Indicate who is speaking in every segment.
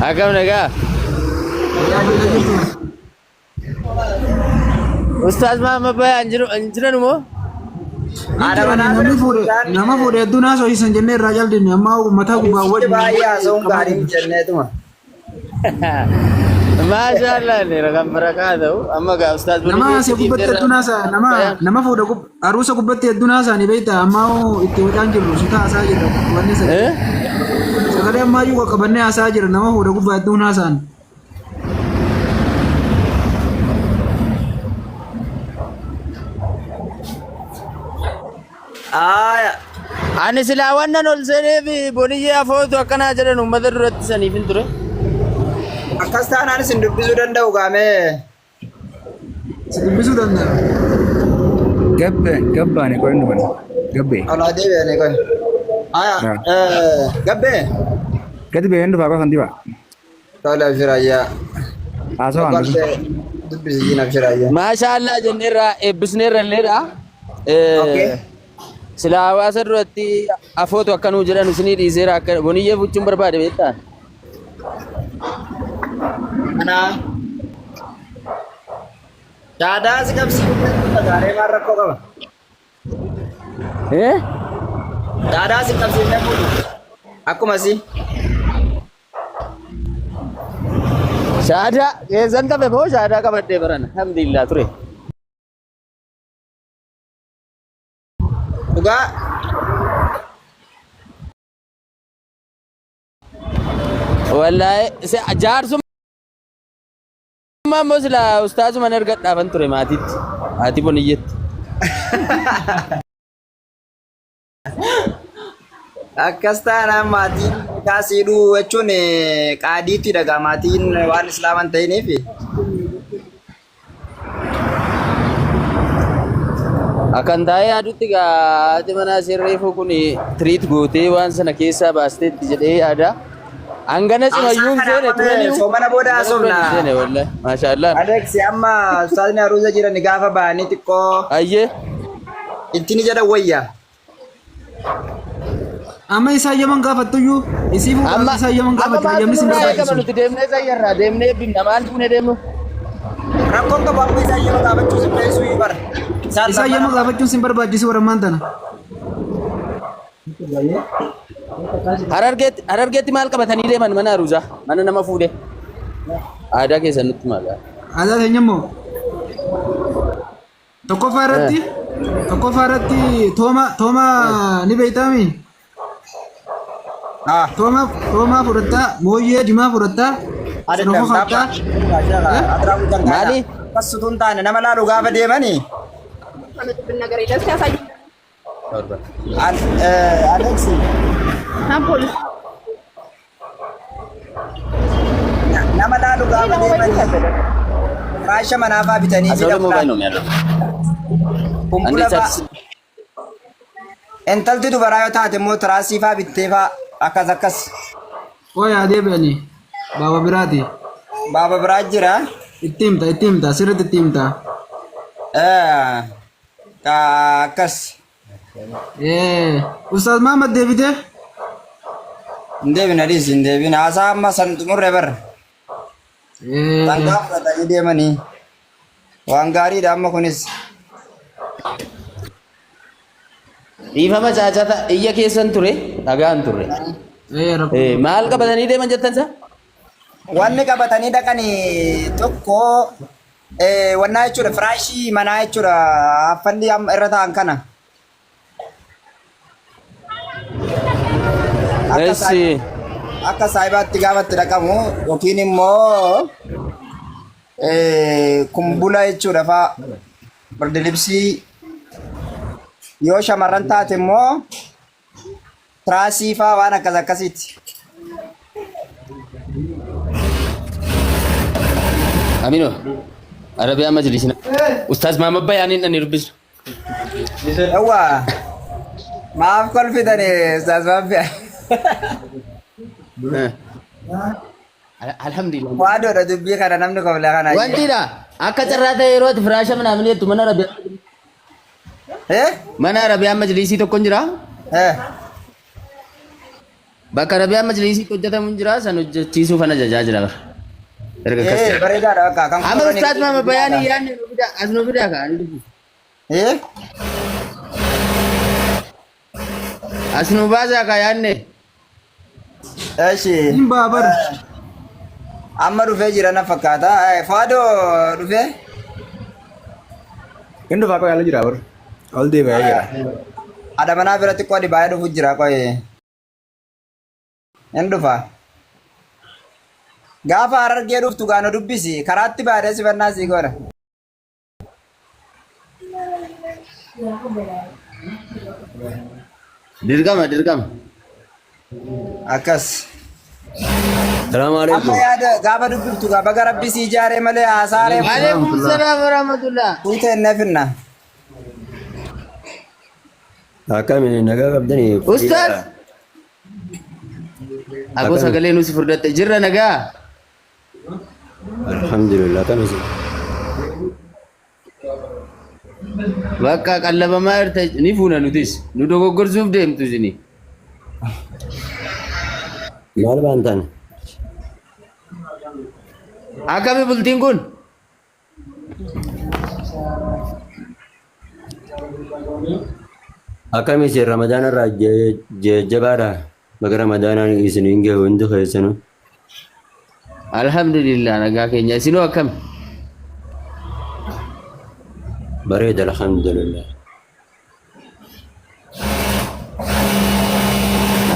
Speaker 1: Agam nagaa. Ustaz Muhammad Bayi anjiran moo?
Speaker 2: Nama fuudhee addunyaa sooyisan jennee irraa jal'inne amma uummata gubbaa wajjin.
Speaker 3: Baay'ee haasa'uun gaariin jenneetuma.
Speaker 1: Maashaallah ni rakam barakaa ta'u amma gaa ustaz
Speaker 2: nama asii gubbatti addunyaa isaa nama fuudha aruusa gubbatti addunyaa isaanii beektaa amma itti hodhaan jirru sutaa haasaa jirra wanni sagalee ammayyuu qaqqabannee haasaa jirra nama fuudha gubbaa addunyaa isaanii.
Speaker 1: Ani silaa wannan ol seenee fi boniyyee afootu akkanaa jedhan uummata duratti saniif hin ture.
Speaker 3: Akkas taanaan isin dubbisuu danda'u gaamee.
Speaker 2: Si dubbisuu danda'a.
Speaker 4: Gabbaane qoy nu bana. Gabbee.
Speaker 3: Alaa deebi'anii qoy. Gabbee.
Speaker 4: Gadi bee hindu faaqoo sandiba.
Speaker 3: Tola abshirayyaa.
Speaker 4: Haasawaa handu.
Speaker 3: Dubbisiin abshirayyaa.
Speaker 1: Maashaallah jenneerraa eebbisneerra illeedha. Silaa hawaasa duratti afootu akkanuu jedhan isinii dhiiseera akka boniyyee fuchuun barbaade beektaan.
Speaker 3: Ana daadaa si qabsiifuu gaaree maal rakkoo qaba? Daadaa si qabsiifnee fuudhu akkuma si.
Speaker 1: Shaadaa keessan qabe moo shaadaa qabadhee baran alhamdulillah ture.
Speaker 3: Dhugaa.
Speaker 1: Wallahi jaarsummaa immoo silaa ustaazuman erga dhaaban ture maatiitti haati boniyyeetti.
Speaker 3: Akkas taanaan maatiin kaasiidhuu jechuun qaadiitti dhagaa maatiin waan islaaman ta'iniif.
Speaker 1: Akan taa'ee yaadutti haati manaa sirreeffuu kun tiriit gootee waan sana keessaa baasteetti jedhee yaada. Angana cimayyuun seene turanii
Speaker 3: soomana booda haasofna.
Speaker 1: Seene wallahi maashaallah.
Speaker 3: Alex amma ustaazni haruusa jiran gaafa ba'anii xiqqoo.
Speaker 1: Ayyee.
Speaker 3: Itti ni jedhan wayya.
Speaker 2: Amma isaa yaman gaafattuyyuu isii fuudhaa isaa yaman gaafatu hayyamni sin
Speaker 1: barbaachisu. Nuti deemnee sayyarraa deemnee bimna maal fuunee deemnu.
Speaker 3: Rakkoon qabu amma isaa yaman gaafachuu sin beeksisuu bara.
Speaker 2: Isaa yaman gaafachuun sin barbaachisu warra tana.
Speaker 1: Harargeetti maal qabatanii deeman mana haruusaa mana nama fuudhe. Aadaa keessan nutti maal?
Speaker 2: Aadaa keenya immoo tokkoffaa irratti tooma ni beektaami. Tooma fudhattaa mooyyee dimaa fudhattaa. Sinoo fudhattaa.
Speaker 3: Maali? Akkasutuun taane nama laalu gaafa deemanii. Alex. Nama laalu gaafa deemanii. Raasha manaafaa bitanii intalti dubaraa yoo taate immoo tiraasii faa bittee faa akkas.
Speaker 2: Ooyaa deebi'anii baaba biraati.
Speaker 3: Baaba biraa jira.
Speaker 2: Itti himta sirriitti itti himta.
Speaker 3: Akkas.
Speaker 2: Ustaaz Muhammad deebite?
Speaker 3: Hin deebine dhiisi hin deebine haasaa amma san xumurre barra. Sangaa fudhatanii deemanii waan gaariidha amma kunis.
Speaker 1: Dhiifama caacata iyya keessan ture dhagaan turre. Maal qabatanii deeman jettan sa?
Speaker 3: Wanni qabatanii dhaqanii tokko wannaa jechuudha firaashii manaa jechuudha affalli irra taa'an kana. Akka saayibaatti gaafatti dhaqamu yookiin immoo kumbula jechuudha faa birdilibsii yoo shamarran taate immoo tiraasii faa waan akkasiiti.
Speaker 1: Amino Arabiyaa majlisina Ustaaz Muhammad Bayaaniin dhani dubbisu.
Speaker 3: Yawwa maaf kolfitani Ustaaz Muhammad.
Speaker 1: Alhamdulillah.
Speaker 3: Waadoo dha dubbii kana namni kofla kana.
Speaker 1: Wantiidha akka carraa ta'e yeroo firaasha manaa jettu mana Arabiyaa. Mana Arabiyaa majlisii tokko jira. Bakka Arabiyaa majlisii hojjetamu hin jira san hojjechiisuu fana jajaa jira. Erga kas.
Speaker 3: Bareedaadha akka kan
Speaker 1: Amma ustaad mama bayaanii yaanne nu fida as nu fida ka ani dubbu. As nu baasa ka yaanne.
Speaker 3: Eshi.
Speaker 2: Baabar.
Speaker 3: Amma dhufee jira na fakkaata. Faadoo dhufee.
Speaker 4: Inni dhufaa koo yaala jira bar. Ol deebi'ee jira.
Speaker 3: Ada manaa biratti qoodi baay'ee dhufu jira qo'ee. Inni dhufa. Gaafa Harargee dhuftu gaana dubbisi karaatti baadhee sifannaa sii goona.
Speaker 1: Dirqama.
Speaker 3: Akkas.
Speaker 1: Salaamu
Speaker 3: Amma
Speaker 1: alaikum.
Speaker 3: yaada gaafa dubbiftu gaafa garabbi sii ijaaree malee haasaalee.
Speaker 1: Waalaikum salaam wa rahmatullah.
Speaker 3: Tuuta hin neefinna.
Speaker 5: Akkamiin nagaa qabdanii?
Speaker 1: Ustaad. Ako sagalee nusi furdatte jirra nagaa.
Speaker 5: Alhamdulillah kanusi.
Speaker 1: Bakka qallabamaa irta ni fuuna nutis nu dogoggorsuuf deemtu isini.
Speaker 5: Maal baantan?
Speaker 1: Akkami bultiin kun?
Speaker 5: Akkamiin isin Ramadaan irraa jajjabaadha? Baga Ramadaan isin hin gahu hundi keessanu.
Speaker 1: Alhamdulillah nagaa keenya isinoo akkami?
Speaker 5: Bareeda alhamdulillah.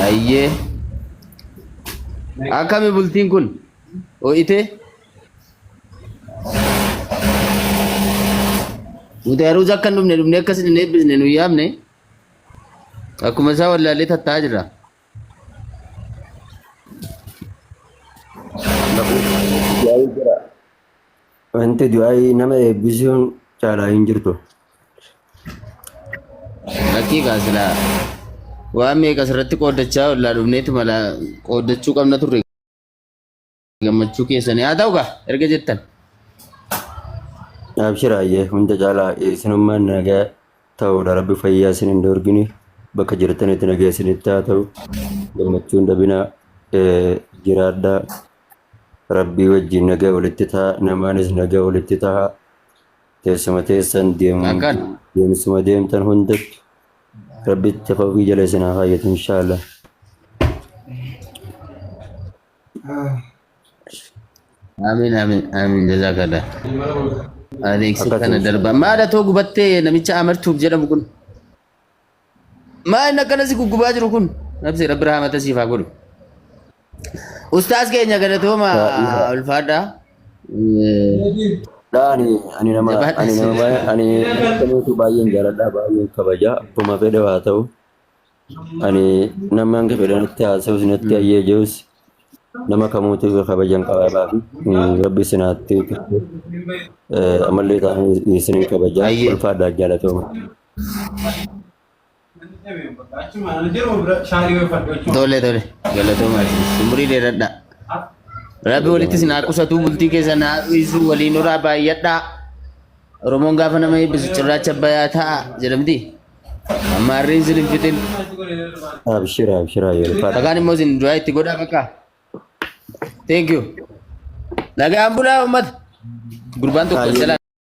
Speaker 1: Ayyee. Akkami bultiin kun? Ho'ite? Nuti haruusa akka hin dhumne akkas hin eebbisne nu yaamne. Akkuma isaa wallaallee tattaa jira.
Speaker 5: Wanti du'aa nama eebbisuun caalaa hin jirtu.
Speaker 1: Lakkii kaasilaa waan meeqa asirratti qooddachaa ollaa dhufneetu mala qooddachuu qabna turre gammachuu keessanii haa ta'u gaa erga jettan.
Speaker 5: Abshiraayyee hunda caalaa isinummaan nagaa ta'uudha rabbi fayyaa isin hin dorgini bakka jirtanitti nagaa isinitti haa ta'u gammachuun dhabina jiraadhaa rabbii wajjin nagaa walitti ta'a namaanis nagaa walitti ta'a teessuma teessan deemsuma deemtan hundatti rabbi tafawwii jala isinaa fayyatu inshaallah.
Speaker 1: Amiin jazakallah. Adeeksi kana darba maadha too gubattee namicha amartuuf jedhamu kun maa inni akkanas guggubaa jiru kun nabsi rabbi rahmata siif haa godhu. Ustaas keenya galatooma ulfaadhaa.
Speaker 5: Ani nama baay'een jaaladhaa baay'een kabajaa akkuma fedhe haa ta'u ani nama hanga fedhanitti haasa'us natti ayyee jirus nama kamuutu kabajan qabaa fi rabbi isinaatti amallee ta'anii isinin kabajaa ulfaadhaa jaalatooma.
Speaker 1: Tole galatooma umurii dheeradhaa. Rabbi walitti sinaa qusatu bultii keessa naa dhiisu waliin irraa baay'adhaa. Oromoon gaafa nama eebbisu cirracha bayaa ta'a jedhamti. Amma harreen isin hin fitin.
Speaker 5: Abshira ulfaadhaa.
Speaker 1: Dhagaan immoo isin du'aa itti godhaa bakka. Thank you. Nagaan bulaa uummata. Gurbaan tokko jala.